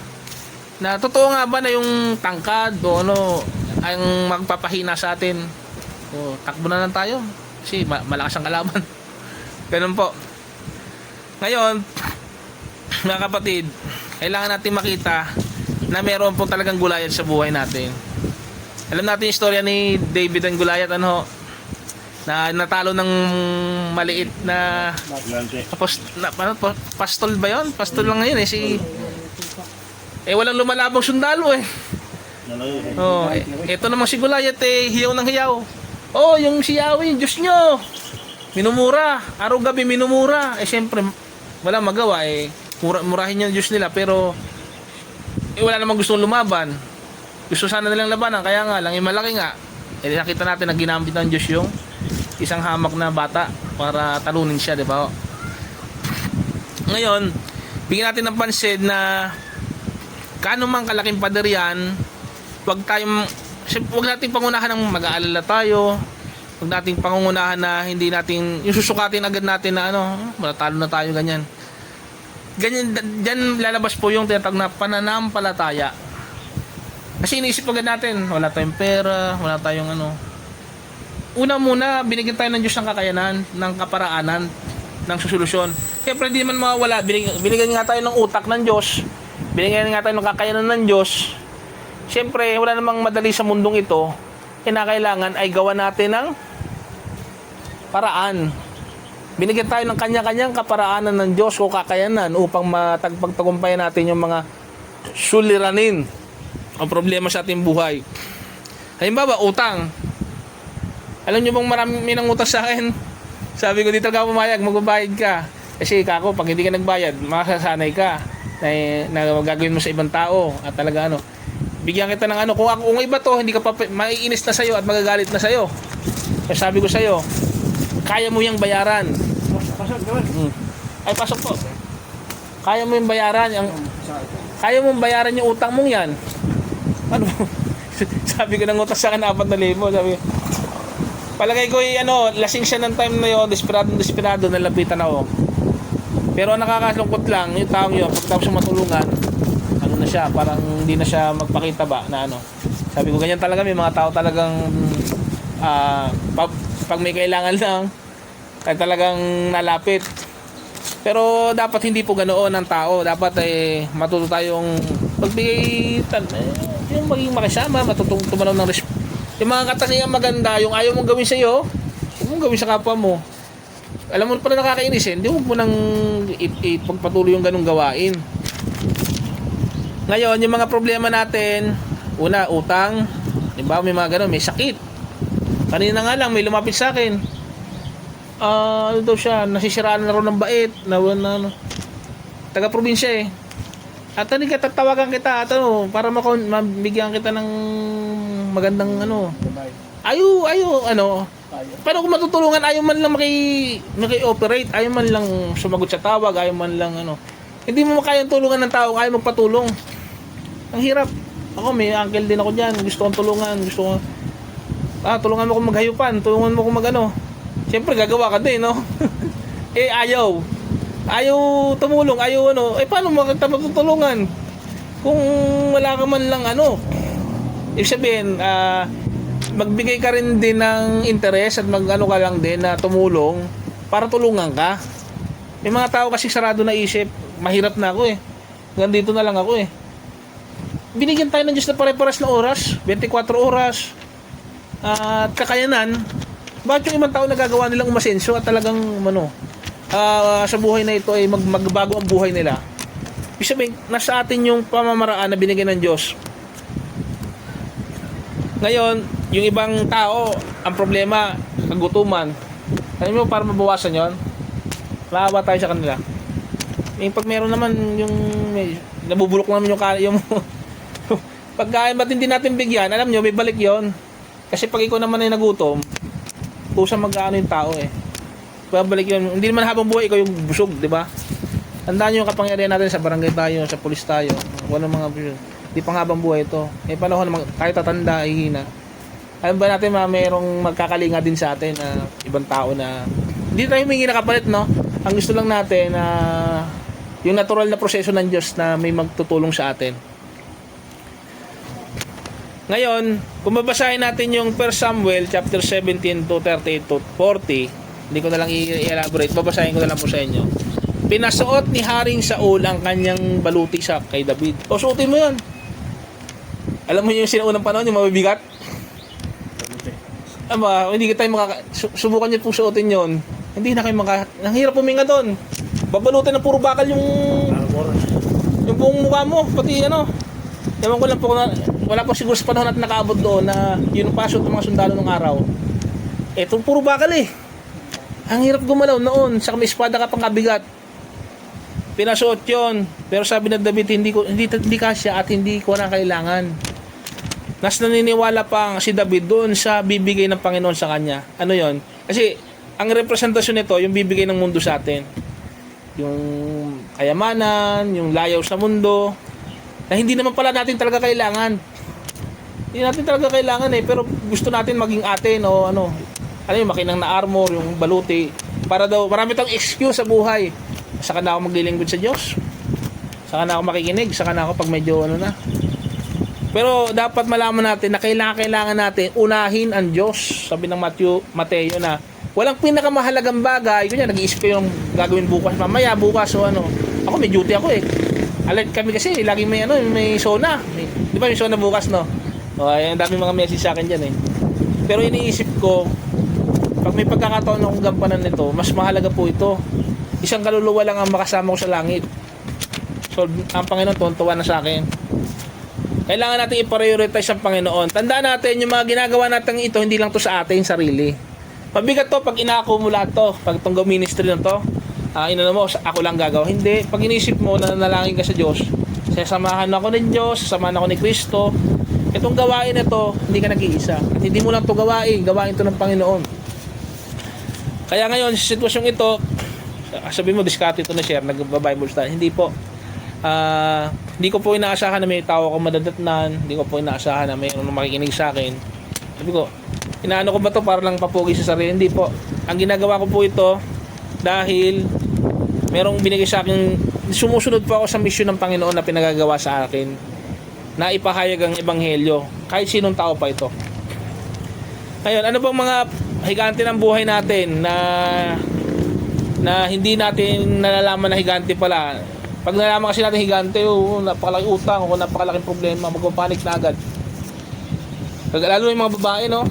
na totoo nga ba na yung tangkad o ano ang magpapahina sa atin, o takbo na lang tayo kasi malakas ang kalaban. Ganun po. Ngayon, mga kapatid, kailangan natin makita na meron po talagang Goliath sa buhay natin. Alam natin yung istorya ni David and Goliath, na natalo ng maliit na pastol ba yun? Pastol lang ngayon walang lumalabang sundalo ito namang si Goliath hiyaw ng hiyaw. Yung si Yahweh, Diyos nyo, minumura, araw-gabi minumura. Siyempre wala magawa, murahin yung Diyos nila, pero wala namang gustong lumaban. Gusto sana nilang labanan, kaya nga lang malaki nga. Nakita natin na ginamit ng Diyos yung isang hamak na bata para talunin siya, di ba? Ngayon, bigyan natin ng pansin na kaano man kalaking pader yan, wag nating pangunahan ng mag-aalala tayo. Wag nating pangunahan na hindi natin yung susukatin agad natin na matatalo na tayo, ganyan. Diyan lalabas po yung tinatawag na pananampalataya. Kasi iniisip agad natin, wala tayong pera, wala tayong Una muna, binigyan tayo ng Diyos ng kakayanan, ng kaparaanan, ng solusyon. Siyempre, hindi naman mawawala. Binigyan nga tayo ng utak ng Diyos. Binigyan nga tayo ng kakayanan ng Diyos. Siyempre, wala namang madali sa mundong ito. Kinakailangan ay gawa natin ng paraan. Binigyan tayo ng kanya-kanyang kaparaanan ng Diyos o kakayanan upang matagpagtagumpayan natin yung mga suliranin o problema sa ating buhay. Halimbawa, utang. Alam nyo bang marami nang utang sa akin? Sabi ko, di talaga pumayag, magbabayad ka. Kasi kako, pag hindi ka nagbayad, makasasanay ka na gagawin mo sa ibang tao at talaga bigyan kita ng kung iba to, hindi ka pa maiinis na sa'yo at magagalit na sa'yo. Kasi sabi ko sa'yo, kaya mo yung bayaran. Ay, pasok po. Kaya mo yung bayaran. Kaya mo bayaran yung utang mong yan. Sabi ko ng utang sa akin 4,000. Sabi ko, palagay ko lasing siya ng time na yun, desperado, nalapitan ako. Pero ang nakakalungkot lang, yung taong yun, pagkatapos matulungan, na siya, parang hindi na siya magpakita ba, na Sabi ko, ganyan talaga, may mga tao talagang, pag may kailangan lang, kaya talagang nalapit. Pero dapat hindi po ganoon ang tao. Dapat matuto tayong pagbigay, yung maging makisama, matutong tumanaw ng respeto. Yung mga katangiang maganda, yung ayaw mong gawin sa'yo, huwag mong gawin sa kapwa mo. Alam mo pa na nakakainis hindi mo nang ipagpatuloy yung ganung gawain. Ngayon, yung mga problema natin, una, utang, diba, may mga ganun, may sakit. Kanina nga lang, may lumapit sa akin. Daw siya, nasisiraan na rin ng bait, taga-probinsya At tatawagan kita at para mabigyan kita ng magandang paano kung matutulungan, ayaw man lang maki-operate, ayaw man lang sumagot sa tawag, ayaw man lang hindi mo makayang tulungan ng tao, ayaw magpatulong. Ang hirap. Ako, may uncle din ako dyan, gusto kong tulungan, tulungan mo kung maghayupan, tulungan mo kung siyempre gagawa ka din, ayaw tumulong, paano mo kita matutulungan kung wala ka man lang ibig sabihin, magbigay ka rin din ng interest at mag-ano ka lang din na tumulong para tulungan ka. May mga tao kasi sarado na isip, mahirap na ako eh. Hanggang dito na lang ako eh. Binigyan tayo ng Diyos na pare-paras na oras, 24 oras, at kakayanan. Bakit yung ibang tao nagagawa nilang umasenso at talagang sa buhay na ito ay magbago ang buhay nila? Ibig sabihin, nasa atin yung pamamaraan na binigyan ng Diyos. Ngayon, yung ibang tao, ang problema, kagutuman. Alam mo, para mabawasan yon, maawa tayo sa kanila. Pag meron naman yung nabubulok naman yung pagkain, ba't hindi natin bigyan? Alam nyo, may balik yon. Kasi pag ikaw naman ay nagutom, kusang mag-ano yung tao eh. Babalik yun. Hindi naman habang buhay ikaw yung busog, di ba? Tandaan nyo yung kapangyarihan natin sa barangay tayo, sa pulis tayo. Walang mga busog. Di pang habang buhay ito. May panahon naman, kahit tatanda, ihina. Alam ba natin, mayroong magkakalinga din sa atin na ibang tao na hindi tayo humingi na kapalit, no? Ang gusto lang natin na yung natural na proseso ng Diyos na may magtutulong sa atin. Ngayon, kung babasahin natin yung 1 Samuel chapter 17 to 38 to 40, hindi ko na lang i-elaborate, babasahin ko na lang po sa inyo. Pinasuot ni Haring Saul ang kanyang baluti sa kay David. O, suotin mo yun. Alam mo yung sinaunang panahon, yung mabibigat? Hindi tayo subukan nyo po suotin yun. Hindi na kayo ang hirap puminga doon. Babalutin ng puro bakal yung buong mukha mo, pati ewan ko lang po na wala po siguro sa panahon natin nakaabot doon na yun ang pasok ng mga sundalo ng araw. Etong puro bakal eh. Ang hirap gumalaw noon, sa may espada ka pang kabigat. Pinasuot yun. Pero sabi na David, hindi kasya at hindi ko na kailangan. Nas naniniwala pa si David doon sa bibigay ng Panginoon sa kanya. Ano yon? Kasi ang representasyon nito, yung bibigay ng mundo sa atin. Yung kayamanan, yung layaw sa mundo, na hindi naman pala natin talaga kailangan. Hindi natin talaga kailangan eh, pero gusto natin maging atin o yung makinang na armor, yung baluti, para daw, marami tayong excuse sa buhay. Saka na ako maglilingkod sa Diyos. Saka na ako makikinig, saka na ako pag medyo na. Pero dapat malaman natin na kailangan natin unahin ang Diyos. Sabi ng Mateo na walang pinakamahalagang bagay. Kunya, nag-iisip ko yung gagawin bukas, mamaya, bukas o Ako may duty ako eh. Alert kami kasi, lagi may sona. Di ba may sona bukas, no? O, ang dami mga message sa akin dyan eh. Pero iniisip ko, pag may pagkakataon akong gampanan nito, mas mahalaga po ito. Isang kaluluwa lang ang makasama ko sa langit. So, ang Panginoon, tuwa na sa akin. Kailangan natin i-prioritize ang Panginoon. Tandaan natin, yung mga ginagawa natin ito, hindi lang to sa ating sarili. Pabigat to pag inaako mo lahat to, pag itong ministry na to, ako lang gagawa. Hindi. Pag inisip mo na nanalangin ka sa Diyos, sasamahan ako ng Diyos, sasamahan ako ni Kristo, itong gawain na to, hindi ka nag-iisa. At hindi mo lang to gawain to ng Panginoon. Kaya ngayon, sa sitwasyong ito, sabi mo, diskarte ito na share, nag-Bible study. Hindi po. Hindi ko po inaasahan na may tao akong madadatnan, hindi ko po inaasahan na may makikinig sa akin. Sabi ko, inaano ko ba to para lang papugi sa sarili? Hindi po. Ang ginagawa ko po ito dahil merong binigay sa akin, sumusunod po ako sa misyon ng Panginoon na pinagagawa sa akin na ipahayag ang ebanghelyo kahit sinong tao pa ito. Ngayon, ano bang mga higante ng buhay natin na hindi natin nalalaman na higante pala? Pag nalaman kasi natin higante, napakalaking utang o napakalaking problema, magpapanik na agad. Lalo yung mga babae, no?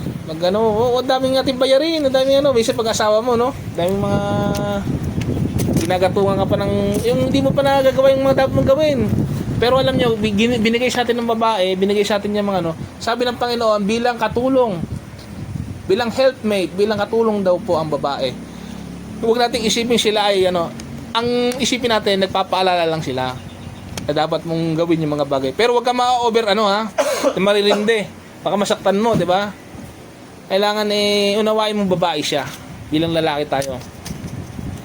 Daming natin bayarin, daming bisa pag-asawa mo, no? Daming mga ginagatungan ka pa ng, yung hindi mo pa nagagawa yung mga dapat mong gawin. Pero alam nyo, binigay sa atin ng babae, binigay sa atin yung mga sabi ng Panginoon, bilang katulong, bilang helpmate, bilang katulong daw po ang babae. Huwag nating isipin sila ay, ang isipin natin, nagpapaalala lang sila na dapat mong gawin yung mga bagay. Pero huwag ka ma-over, maririnde. Baka masaktan mo, di ba? Kailangan unawain mong babae siya bilang lalaki tayo.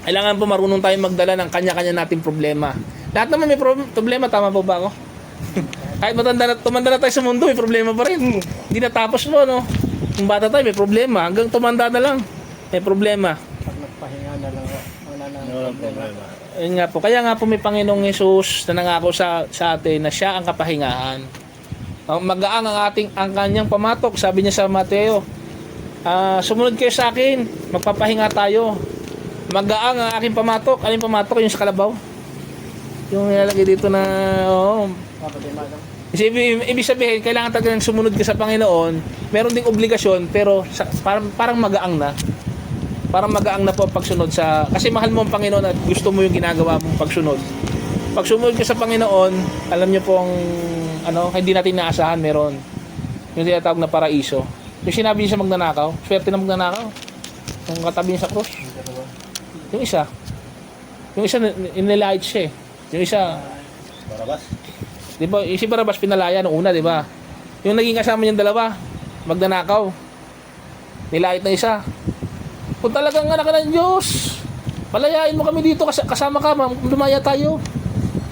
Kailangan po marunong tayo magdala ng kanya-kanya nating problema. Lahat naman may problema, tama po ba ako? Kahit tumanda na tayo sa mundo, may problema pa rin. Hindi natapos mo, no? Kung bata tayo, may problema. Hanggang tumanda na lang, may problema. Pag nagpahinga na lang, wala na problema. Yun nga po. Kaya nga po may Panginoong Jesus na nangako sa atin na siya ang kapahingahan. Magaang ang kanyang pamatok, sabi niya sa Mateo. Sumunod kayo sa akin, magpapahinga tayo. Magaang ang aking pamatok. Ano yung pamatok? Yung sa kalabaw? Yung nilalagay dito na, ibig sabihin, kailangan talagang sumunod ka sa Panginoon. Meron ding obligasyon, pero parang magaang na. Parang magaang na po pagsunod sa... Kasi mahal mo ang Panginoon at gusto mo yung ginagawa mong pagsunod. Pag sumunod ka sa Panginoon, alam niyo po ang hindi natin naasahan, meron. Yung tinatawag na paraiso. Yung sinabi niya sa magnanakaw, swerte na magnanakaw. Yung katabi niya sa krus. Yung isa inilait siya eh. Yung isa, Barabas. di ba, si Barabas pinalaya nung una, di ba? Yung naging kasama niyang dalawa, magnanakaw. Nilait na isa. Kung talagang anak ka ng Diyos, palayain mo kami dito, kasama ka, lumaya tayo.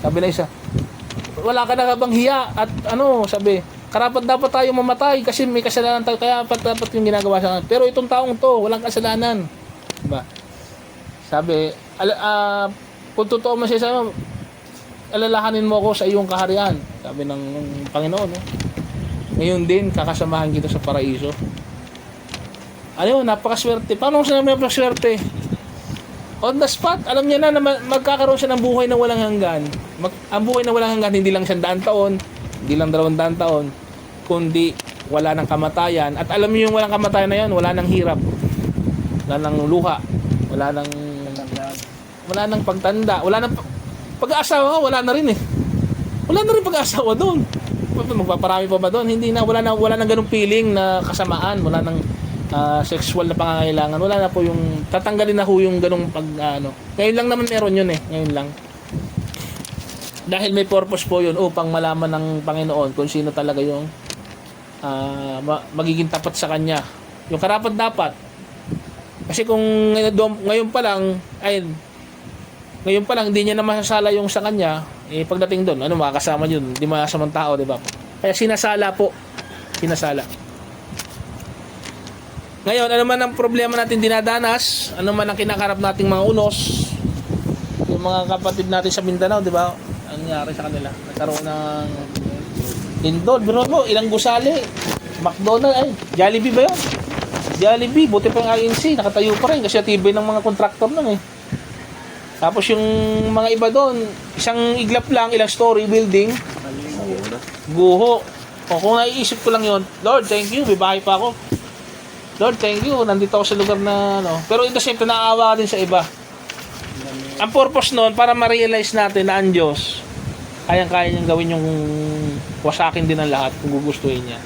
Sabi na isa, wala ka na bang hiya? At sabi, karapat dapat tayo mamatay kasi may kasalanan tayo, kaya dapat yung ginagawa sa akin. Pero itong taong to, walang kasalanan. Diba? Sabi, kung totoo man siya sa'yo, alalahanin mo ako sa iyong kaharian. Sabi ng Panginoon. Ngayon din, kakasamahan kita sa paraiso. Napakaswerte. Paano siya napakaswerte? On the spot, alam niya na magkakaroon siya ng buhay na walang hanggan. Ang buhay na walang hanggan, hindi lang 100 taon, hindi lang 200 taon, kundi wala ng kamatayan. At alam niyo yung walang kamatayan na yun, wala ng hirap, wala ng luha, wala ng pagtanda, wala ng pag-aasawa, wala na rin eh. Wala na rin pag-aasawa doon. Magpaparami pa ba doon? Hindi na, wala nang ganung feeling na kasamaan, wala nang sexual na pangangailangan, wala na po yung tatanggalin na ho yung ganung ngayon lang naman meron yun eh, ngayon lang, dahil may purpose po yun upang malaman ng Panginoon kung sino talaga yung magiging tapat sa Kanya, yung karapat dapat. Kasi kung ngayon pa lang hindi niya na masasala yung sa Kanya, pagdating doon, makakasama yun, hindi masamang tao, di ba? Kaya sinasala. Ngayon, ano man ang problema natin dinadanas, ano man ang kinakarap nating mga unos, yung mga kapatid natin sa Mindanao, di ba? Ang nangyari sa kanila, nagkaroon ng lindol. Biro mo, ilang gusali, McDonald's, Jollibee ba yun? Jollibee, buti pa yung INC, nakatayo pa rin kasi tibay ng mga kontraktor nun eh. Tapos yung mga iba doon, isang iglap lang, ilang story building, guho. O kung naiisip ko lang yun, Lord, thank you, may bahay pa ako. Lord, thank you, nandito ako sa lugar na Pero ito siyempre, naaawa din sa iba. Ang purpose nun, para ma-realize natin na ang Diyos, kayang-kaya niyang gawin yung wasakin din ng lahat kung gugustuhin niya.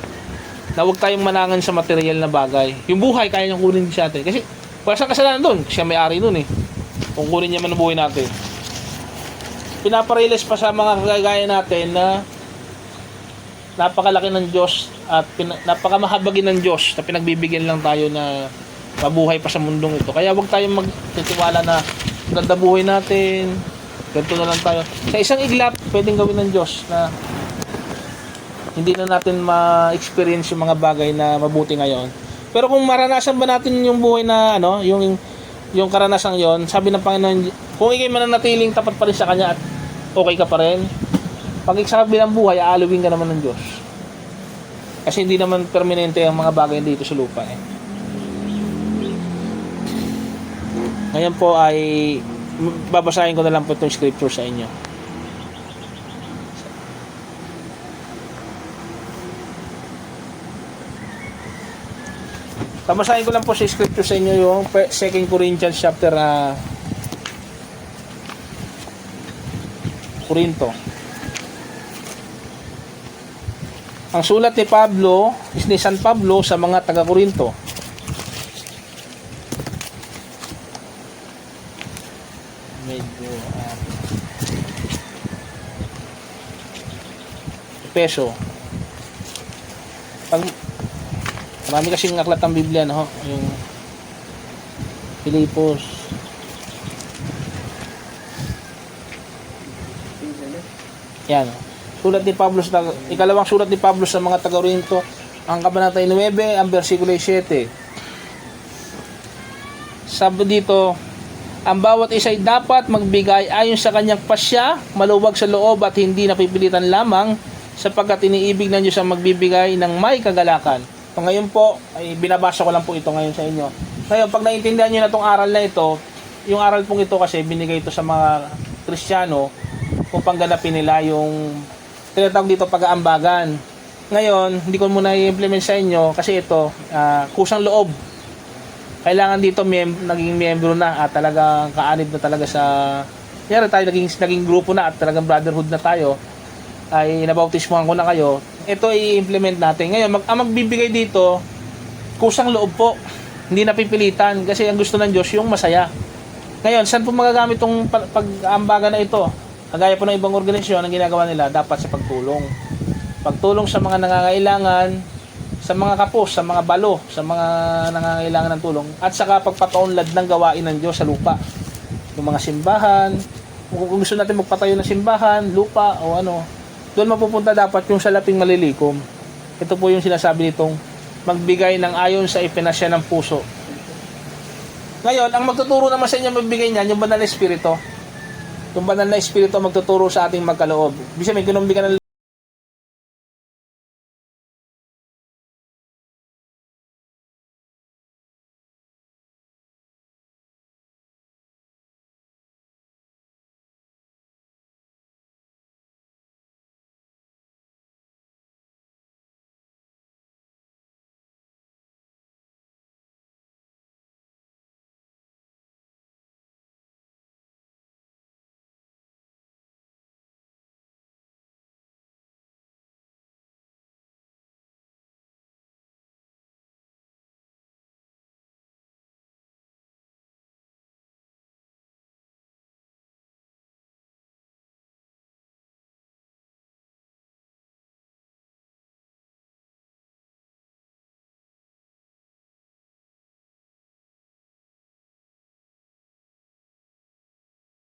Na huwag tayong manangan sa material na bagay. Yung buhay, kaya niyang kunin din sa atin. Kasi, wala siyang kasalanan doon. Siya may-ari nun eh. Kung kunin niya man ang buhay natin. Pinaparealize pa sa mga kagaya natin na napakalaki ng Diyos at napakamahabagin ng Diyos na pinagbibigyan lang tayo na mabuhay pa sa mundong ito. Kaya huwag tayong magtitiwala na ganda buhay natin, ganito na lang tayo. Sa isang iglap, pwedeng gawin ng Diyos na hindi na natin ma-experience yung mga bagay na mabuti ngayon. Pero kung maranasan ba natin yung buhay na yung karanasang yon, sabi ng Panginoon, kung ikay mananatiling tapat pa rin sa Kanya at okay ka pa rin, pag iksabi ng buhay, aalawin ka naman ng Diyos. Kasi hindi naman permanente ang mga bagay dito sa lupa eh. Ngayon po ay babasahin ko na lang po itong scripture sa inyo. Babasahin ko lang po sa scripture sa inyo yung 2 Corinthians chapter Corinto. Ang sulat ni Pablo, ni San Pablo sa mga taga-Corinto. Medyo Efeso. Marami kasing aklat ng Biblia, no? Yung Filipos. Yan. Sulat ni Pablo ikalawang sulat ni Pablo sa mga taga-Corinto, ang kabanata 9, ang versikulo 7. Sabi dito, ang bawat isa ay dapat magbigay ayon sa kanyang pasya, maluwag sa loob at hindi napipilitan lamang, sapagkat iniibig ng Diyos ang magbibigay ng may kagalakan. So ngayon po, ay binabasa ko lang po ito ngayon sa inyo. Ngayon, pag naintindihan nyo na itong aral na ito, yung aral pong ito kasi binigay ito sa mga Kristiyano upang ganapin nila yung tinatawag dito pag-aambagan. Ngayon, hindi ko muna i-implement sa inyo kasi ito, kusang loob. Kailangan dito naging miyembro na at talagang kaanib na talaga sa yari tayo naging grupo na at talagang brotherhood na tayo, ay nabautismuhan ko na kayo. Ito i-implement natin. Ngayon, ang magbibigay dito, kusang loob po. Hindi napipilitan kasi ang gusto ng Diyos yung masaya. Ngayon, saan po magagamit itong pag-aambagan na ito? Kagaya po ng ibang organisasyon, ang ginagawa nila, dapat sa pagtulong. Pagtulong sa mga nangangailangan, sa mga kapos, sa mga balo, sa mga nangangailangan ng tulong, at saka pagpataunlad ng gawain ng Diyos sa lupa. Yung mga simbahan, kung gusto natin magpatayo ng simbahan, lupa, o ano, doon mapupunta dapat yung salaping malilikom. Ito po yung sinasabi nitong magbigay ng ayon sa ipinasya ng puso. Ngayon, ang magtuturo naman sa inyo magbigay niyan, yung banal na espiritu. Yung banal na espiritu ang magtuturo sa ating magkaloob. Bisa may ginumbi ka ng